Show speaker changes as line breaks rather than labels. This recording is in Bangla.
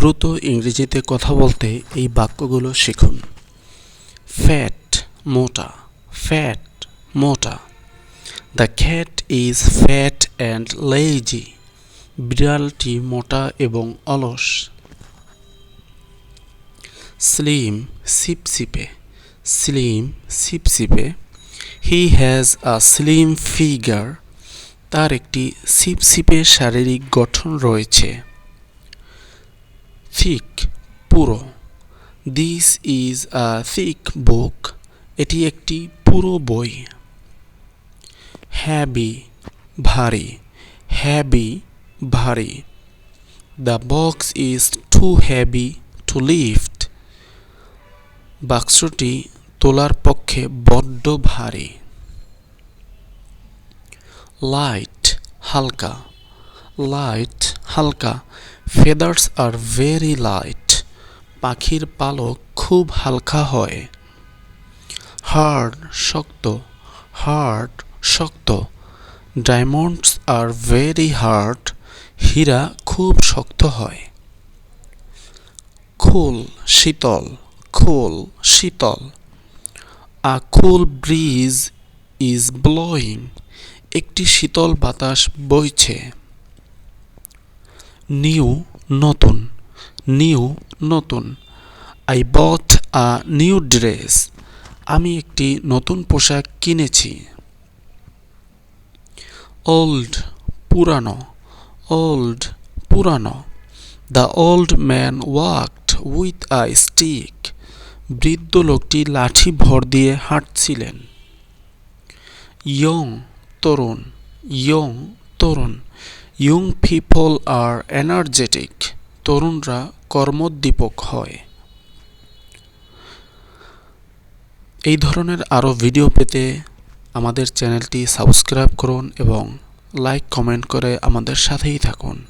দ্রুত ইংরেজিতে কথা বলতে এই বাক্যগুলো শিখুন। ফ্যাট মোটা, ফ্যাট মোটা। The cat is fat and lazy. বিড়ালটি মোটা এবং অলস। স্লিম সিপসিপে, স্লিম সিপসিপে। He has a slim figure. তার একটি সিপসিপে শারীরিক গঠন রয়েছে। থিক পুরো। This is a thick book. এটি একটি পুরো বই। হ্যাভি ভারী, হ্যাভি ভারী। The box is too heavy to lift. বাক্সটি তোলার পক্ষে বড্ড ভারী। লাইট হালকা, লাইট হালকা। Feathers are very light. পাখির পালক খুব হালকা হয়। হার্ড শক্ত, হার্ড শক্ত। Diamonds are very hard. হীরা খুব শক্ত হয়। কুল শীতল, কুল শীতল। A cool breeze is blowing. একটি শীতল বাতাস বইছে। নিউ নতুন, নিউ নতুন। I bought a new dress. আমি একটি নতুন পোশাক কিনেছি। ওল্ড পুরানো, ওল্ড পুরানো। The old man walked with a stick. বৃদ্ধ লোকটি লাঠি ভর দিয়ে হাঁটছিলেন। ইয়ং তরুণ, ইয়ং তরুণ। Young people are energetic. তরুণরা কর্মোদ্দীপক হয়। এই ধরনের আরও ভিডিও পেতে আমাদের চ্যানেলটি সাবস্ক্রাইব করুন এবং লাইক কমেন্ট করে আমাদের সাথেই থাকুন।